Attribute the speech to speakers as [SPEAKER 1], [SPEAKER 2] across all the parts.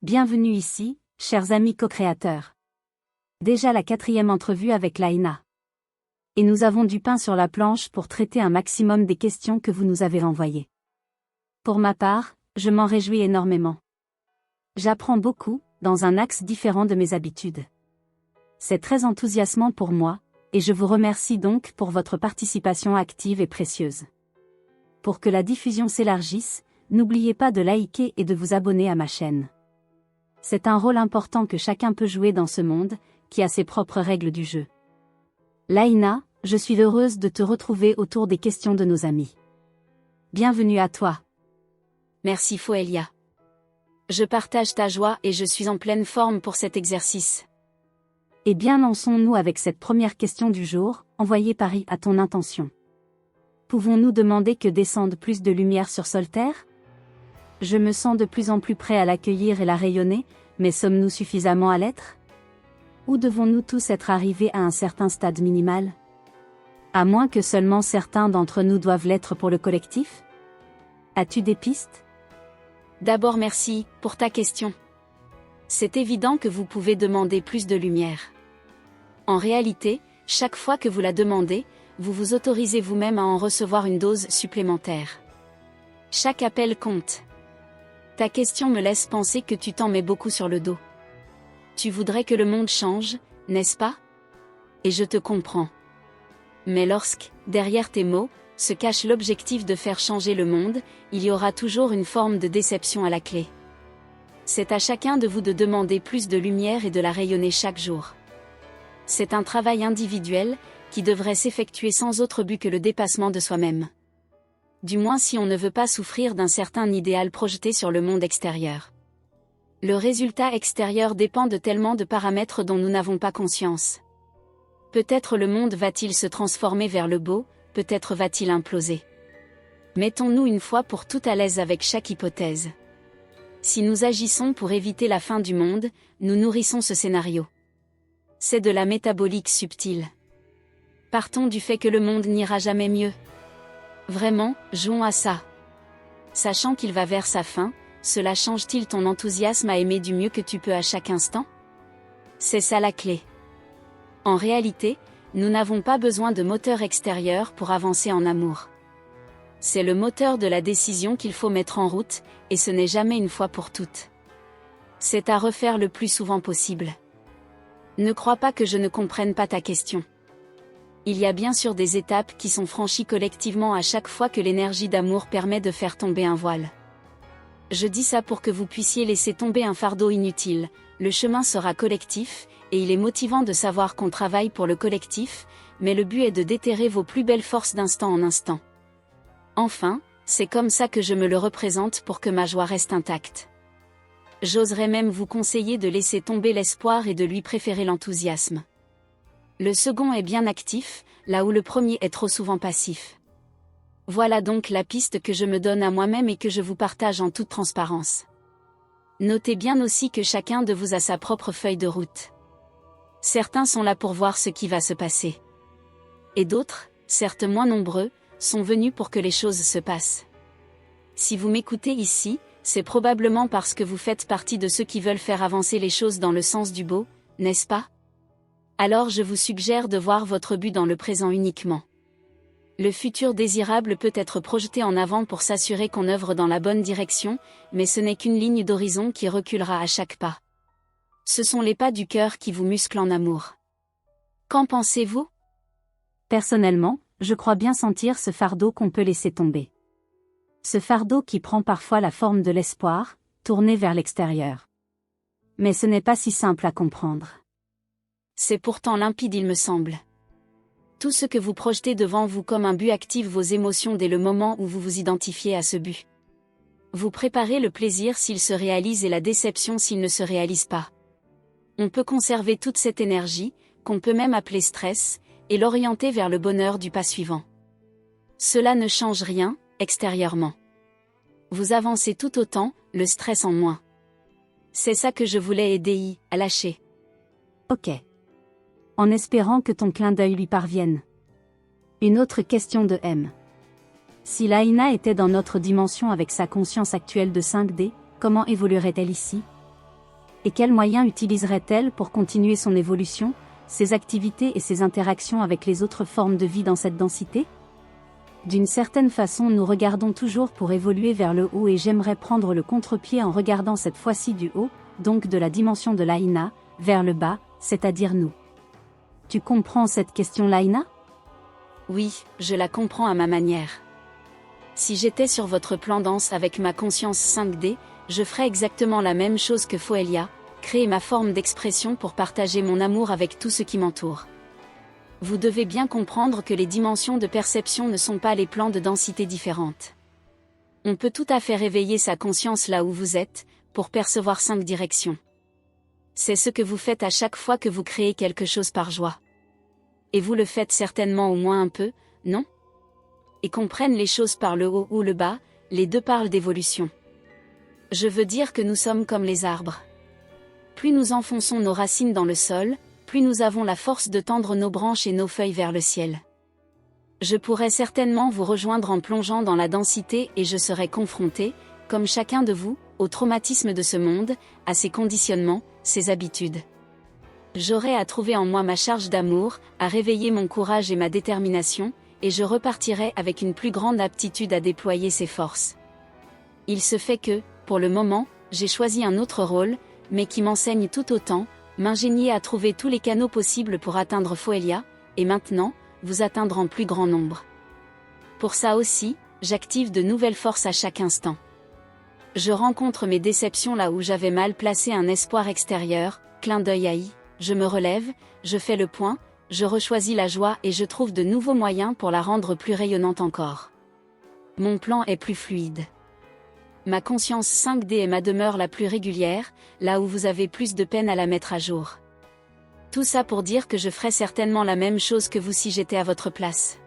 [SPEAKER 1] Bienvenue ici, chers amis co-créateurs. Déjà la 4e entrevue avec Laïna. Et nous avons du pain sur la planche pour traiter un maximum des questions que vous nous avez envoyées. Pour ma part, je m'en réjouis énormément. J'apprends beaucoup, dans un axe différent de mes habitudes. C'est très enthousiasmant pour moi, et je vous remercie donc pour votre participation active et précieuse. Pour que la diffusion s'élargisse, n'oubliez pas de liker et de vous abonner à ma chaîne. C'est un rôle important que chacun peut jouer dans ce monde, qui a ses propres règles du jeu. Laïna, je suis heureuse de te retrouver autour des questions de nos amis. Bienvenue à toi.
[SPEAKER 2] Merci Foelia. Je partage ta joie et je suis en pleine forme pour cet exercice.
[SPEAKER 1] Et bien lançons-nous avec cette première question du jour, envoyée par à ton intention. Pouvons-nous demander que descende plus de lumière sur Solterre ? Je me sens de plus en plus prêt à l'accueillir et la rayonner, mais sommes-nous suffisamment à l'être ? Ou devons-nous tous être arrivés à un certain stade minimal ? À moins que seulement certains d'entre nous doivent l'être pour le collectif ? As-tu des pistes ?
[SPEAKER 2] D'abord merci pour ta question. C'est évident que vous pouvez demander plus de lumière. En réalité, chaque fois que vous la demandez, vous vous autorisez vous-même à en recevoir une dose supplémentaire. Chaque appel compte. Ta question me laisse penser que tu t'en mets beaucoup sur le dos. Tu voudrais que le monde change, n'est-ce pas ? Et je te comprends. Mais lorsque, derrière tes mots, se cache l'objectif de faire changer le monde, il y aura toujours une forme de déception à la clé. C'est à chacun de vous de demander plus de lumière et de la rayonner chaque jour. C'est un travail individuel, qui devrait s'effectuer sans autre but que le dépassement de soi-même. Du moins si on ne veut pas souffrir d'un certain idéal projeté sur le monde extérieur. Le résultat extérieur dépend de tellement de paramètres dont nous n'avons pas conscience. Peut-être le monde va-t-il se transformer vers le beau, peut-être va-t-il imploser. Mettons-nous une fois pour toutes à l'aise avec chaque hypothèse. Si nous agissons pour éviter la fin du monde, nous nourrissons ce scénario. C'est de la métabolique subtile. Partons du fait que le monde n'ira jamais mieux. Vraiment, jouons à ça. Sachant qu'il va vers sa fin, cela change-t-il ton enthousiasme à aimer du mieux que tu peux à chaque instant ? C'est ça la clé. En réalité, nous n'avons pas besoin de moteur extérieur pour avancer en amour. C'est le moteur de la décision qu'il faut mettre en route, et ce n'est jamais une fois pour toutes. C'est à refaire le plus souvent possible. Ne crois pas que je ne comprenne pas ta question. Il y a bien sûr des étapes qui sont franchies collectivement à chaque fois que l'énergie d'amour permet de faire tomber un voile. Je dis ça pour que vous puissiez laisser tomber un fardeau inutile, le chemin sera collectif, et il est motivant de savoir qu'on travaille pour le collectif, mais le but est de déterrer vos plus belles forces d'instant en instant. Enfin, c'est comme ça que je me le représente pour que ma joie reste intacte. J'oserais même vous conseiller de laisser tomber l'espoir et de lui préférer l'enthousiasme. Le second est bien actif, là où le premier est trop souvent passif. Voilà donc la piste que je me donne à moi-même et que je vous partage en toute transparence. Notez bien aussi que chacun de vous a sa propre feuille de route. Certains sont là pour voir ce qui va se passer. Et d'autres, certes moins nombreux, sont venus pour que les choses se passent. Si vous m'écoutez ici, c'est probablement parce que vous faites partie de ceux qui veulent faire avancer les choses dans le sens du beau, n'est-ce pas ? Alors je vous suggère de voir votre but dans le présent uniquement. Le futur désirable peut être projeté en avant pour s'assurer qu'on œuvre dans la bonne direction, mais ce n'est qu'une ligne d'horizon qui reculera à chaque pas. Ce sont les pas du cœur qui vous musclent en amour. Qu'en pensez-vous ?
[SPEAKER 1] Personnellement, je crois bien sentir ce fardeau qu'on peut laisser tomber. Ce fardeau qui prend parfois la forme de l'espoir, tourné vers l'extérieur. Mais ce n'est pas si simple à comprendre.
[SPEAKER 2] C'est pourtant limpide il me semble. Tout ce que vous projetez devant vous comme un but active vos émotions dès le moment où vous vous identifiez à ce but. Vous préparez le plaisir s'il se réalise et la déception s'il ne se réalise pas. On peut conserver toute cette énergie, qu'on peut même appeler stress, et l'orienter vers le bonheur du pas suivant. Cela ne change rien, extérieurement. Vous avancez tout autant, le stress en moins. C'est ça que je voulais aider à lâcher.
[SPEAKER 1] Ok. En espérant que ton clin d'œil lui parvienne. Une autre question de M. Si Laïna était dans notre dimension avec sa conscience actuelle de 5D, comment évoluerait-elle ici ? Et quels moyens utiliserait-elle pour continuer son évolution, ses activités et ses interactions avec les autres formes de vie dans cette densité? D'une certaine façon, nous regardons toujours pour évoluer vers le haut et j'aimerais prendre le contre-pied en regardant cette fois-ci du haut, donc de la dimension de l'Aïna, vers le bas, c'est-à-dire nous. Tu comprends cette question, Laïna?
[SPEAKER 2] Oui, je la comprends à ma manière. Si j'étais sur votre plan dense avec ma conscience 5D, je ferais exactement la même chose que Foelia, créer ma forme d'expression pour partager mon amour avec tout ce qui m'entoure. Vous devez bien comprendre que les dimensions de perception ne sont pas les plans de densité différentes. On peut tout à fait réveiller sa conscience là où vous êtes, pour percevoir 5 directions. C'est ce que vous faites à chaque fois que vous créez quelque chose par joie. Et vous le faites certainement au moins un peu, non? Et comprennent les choses par le haut ou le bas, les deux parlent d'évolution. Je veux dire que nous sommes comme les arbres. Plus nous enfonçons nos racines dans le sol, plus nous avons la force de tendre nos branches et nos feuilles vers le ciel. Je pourrais certainement vous rejoindre en plongeant dans la densité et je serais confronté, comme chacun de vous, au traumatisme de ce monde, à ses conditionnements, ses habitudes. J'aurais à trouver en moi ma charge d'amour, à réveiller mon courage et ma détermination, et je repartirais avec une plus grande aptitude à déployer ses forces. Il se fait que, pour le moment, j'ai choisi un autre rôle, mais qui m'enseigne tout autant, m'ingénier à trouver tous les canaux possibles pour atteindre Foelia, et maintenant, vous atteindre en plus grand nombre. Pour ça aussi, j'active de nouvelles forces à chaque instant. Je rencontre mes déceptions là où j'avais mal placé un espoir extérieur, clin d'œil haï, je me relève, je fais le point, je rechoisis la joie et je trouve de nouveaux moyens pour la rendre plus rayonnante encore. Mon plan est plus fluide. Ma conscience 5D est ma demeure la plus régulière, là où vous avez plus de peine à la mettre à jour. Tout ça pour dire que je ferais certainement la même chose que vous si j'étais à votre place.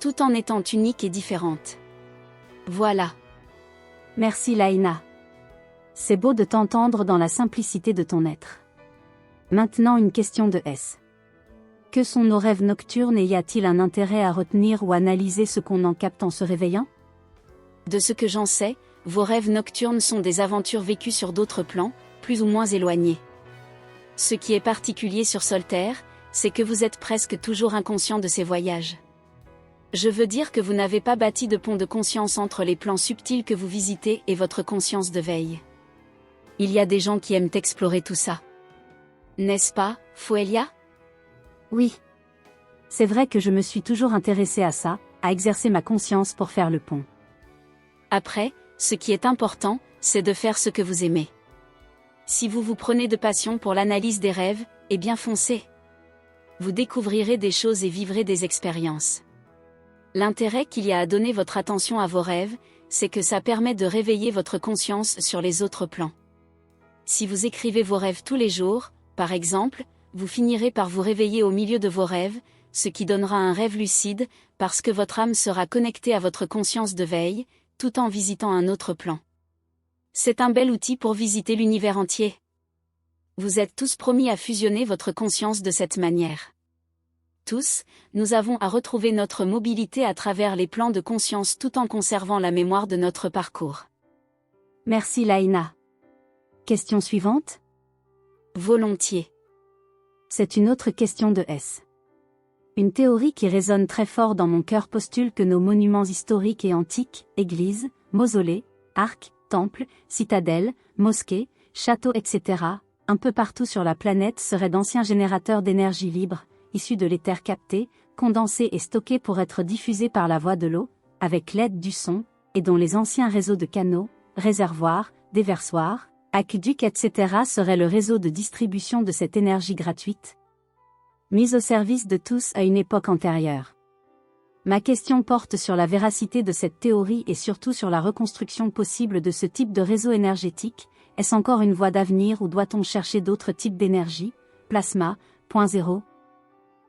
[SPEAKER 2] Tout en étant unique et différente. Voilà.
[SPEAKER 1] Merci Laïna. C'est beau de t'entendre dans la simplicité de ton être. Maintenant une question de S. Que sont nos rêves nocturnes et y a-t-il un intérêt à retenir ou analyser ce qu'on en capte en se réveillant?
[SPEAKER 2] De ce que j'en sais, vos rêves nocturnes sont des aventures vécues sur d'autres plans, plus ou moins éloignés. Ce qui est particulier sur Solterre, c'est que vous êtes presque toujours inconscient de ces voyages. Je veux dire que vous n'avez pas bâti de pont de conscience entre les plans subtils que vous visitez et votre conscience de veille. Il y a des gens qui aiment explorer tout ça. N'est-ce pas, Foelia?
[SPEAKER 1] Oui. C'est vrai que je me suis toujours intéressée à ça, à exercer ma conscience pour faire le pont.
[SPEAKER 2] Après, ce qui est important, c'est de faire ce que vous aimez. Si vous vous prenez de passion pour l'analyse des rêves, eh bien foncez. Vous découvrirez des choses et vivrez des expériences. L'intérêt qu'il y a à donner votre attention à vos rêves, c'est que ça permet de réveiller votre conscience sur les autres plans. Si vous écrivez vos rêves tous les jours, par exemple, vous finirez par vous réveiller au milieu de vos rêves, ce qui donnera un rêve lucide, parce que votre âme sera connectée à votre conscience de veille, tout en visitant un autre plan. C'est un bel outil pour visiter l'univers entier. Vous êtes tous promis à fusionner votre conscience de cette manière. Tous, nous avons à retrouver notre mobilité à travers les plans de conscience tout en conservant la mémoire de notre parcours.
[SPEAKER 1] Merci Laïna. Question suivante?
[SPEAKER 2] Volontiers.
[SPEAKER 1] C'est une autre question de S. Une théorie qui résonne très fort dans mon cœur postule que nos monuments historiques et antiques, églises, mausolées, arcs, temples, citadelles, mosquées, châteaux, etc., un peu partout sur la planète seraient d'anciens générateurs d'énergie libre, issus de l'éther capté, condensé et stocké pour être diffusé par la voie de l'eau, avec l'aide du son, et dont les anciens réseaux de canaux, réservoirs, déversoirs, aqueducs, etc. seraient le réseau de distribution de cette énergie gratuite, mise au service de tous à une époque antérieure. Ma question porte sur la véracité de cette théorie et surtout sur la reconstruction possible de ce type de réseau énergétique. Est-ce encore une voie d'avenir ou doit-on chercher d'autres types d'énergie, plasma, point zéro?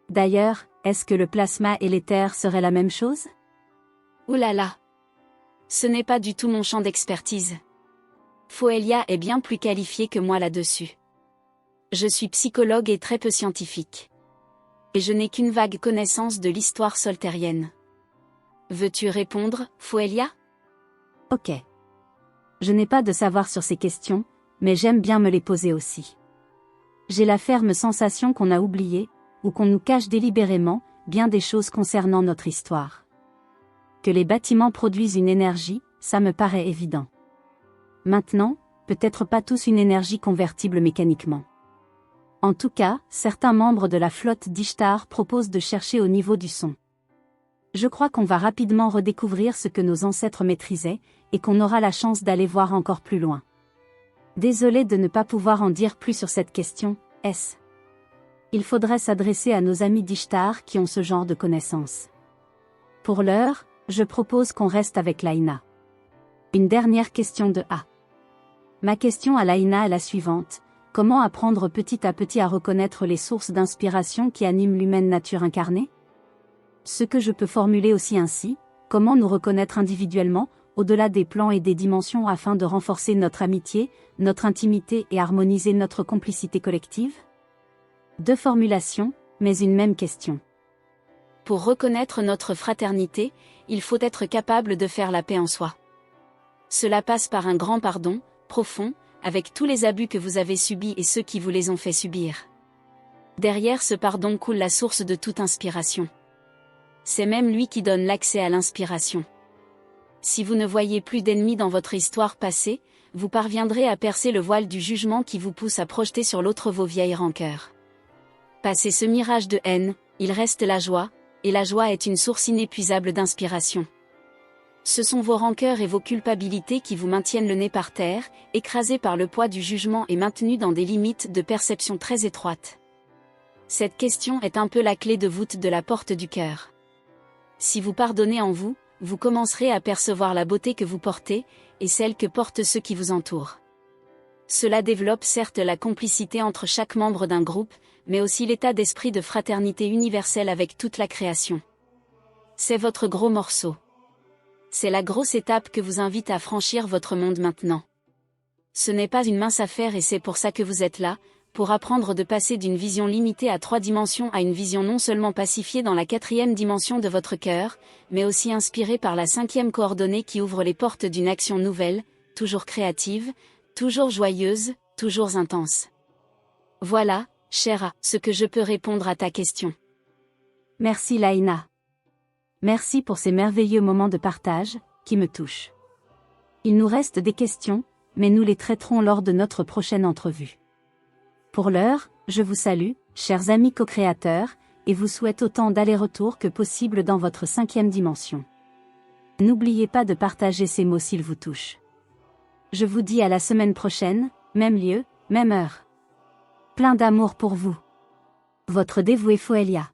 [SPEAKER 1] D'ailleurs, est-ce que le plasma et l'éther seraient la même chose?
[SPEAKER 2] Ouh là là! Ce n'est pas du tout mon champ d'expertise. Foelia est bien plus qualifiée que moi là-dessus. Je suis psychologue et très peu scientifique. Et je n'ai qu'une vague connaissance de l'histoire soltérienne. Veux-tu répondre, Foelia?
[SPEAKER 1] Ok. Je n'ai pas de savoir sur ces questions, mais j'aime bien me les poser aussi. J'ai la ferme sensation qu'on a oublié, ou qu'on nous cache délibérément, bien des choses concernant notre histoire. Que les bâtiments produisent une énergie, ça me paraît évident. Maintenant, peut-être pas tous une énergie convertible mécaniquement. En tout cas, certains membres de la flotte d'Ishtar proposent de chercher au niveau du son. Je crois qu'on va rapidement redécouvrir ce que nos ancêtres maîtrisaient, et qu'on aura la chance d'aller voir encore plus loin. Désolé de ne pas pouvoir en dire plus sur cette question, S. Il faudrait s'adresser à nos amis d'Ishtar qui ont ce genre de connaissances. Pour l'heure, je propose qu'on reste avec Laïna. Une dernière question de A. Ma question à Laïna est la suivante. Comment apprendre petit à petit à reconnaître les sources d'inspiration qui animent l'humaine nature incarnée? Ce que je peux formuler aussi ainsi, comment nous reconnaître individuellement, au-delà des plans et des dimensions afin de renforcer notre amitié, notre intimité et harmoniser notre complicité collective? Deux formulations, mais une même question.
[SPEAKER 2] Pour reconnaître notre fraternité, il faut être capable de faire la paix en soi. Cela passe par un grand pardon, profond, avec tous les abus que vous avez subis et ceux qui vous les ont fait subir. Derrière ce pardon coule la source de toute inspiration. C'est même lui qui donne l'accès à l'inspiration. Si vous ne voyez plus d'ennemis dans votre histoire passée, vous parviendrez à percer le voile du jugement qui vous pousse à projeter sur l'autre vos vieilles rancœurs. Passé ce mirage de haine, il reste la joie, et la joie est une source inépuisable d'inspiration. Ce sont vos rancœurs et vos culpabilités qui vous maintiennent le nez par terre, écrasés par le poids du jugement et maintenus dans des limites de perception très étroites. Cette question est un peu la clé de voûte de la porte du cœur. Si vous pardonnez en vous, vous commencerez à percevoir la beauté que vous portez, et celle que portent ceux qui vous entourent. Cela développe certes la complicité entre chaque membre d'un groupe, mais aussi l'état d'esprit de fraternité universelle avec toute la création. C'est votre gros morceau. C'est la grosse étape que vous invite à franchir votre monde maintenant. Ce n'est pas une mince affaire et c'est pour ça que vous êtes là, pour apprendre de passer d'une vision limitée à 3 dimensions à une vision non seulement pacifiée dans la 4e dimension de votre cœur, mais aussi inspirée par la 5e coordonnée qui ouvre les portes d'une action nouvelle, toujours créative, toujours joyeuse, toujours intense. Voilà, chère, ce que je peux répondre à ta question.
[SPEAKER 1] Merci Laïna. Merci pour ces merveilleux moments de partage, qui me touchent. Il nous reste des questions, mais nous les traiterons lors de notre prochaine entrevue. Pour l'heure, je vous salue, chers amis co-créateurs, et vous souhaite autant d'allers-retours que possible dans votre 5e dimension. N'oubliez pas de partager ces mots s'ils vous touchent. Je vous dis à la semaine prochaine, même lieu, même heure. Plein d'amour pour vous. Votre dévouée Foelia.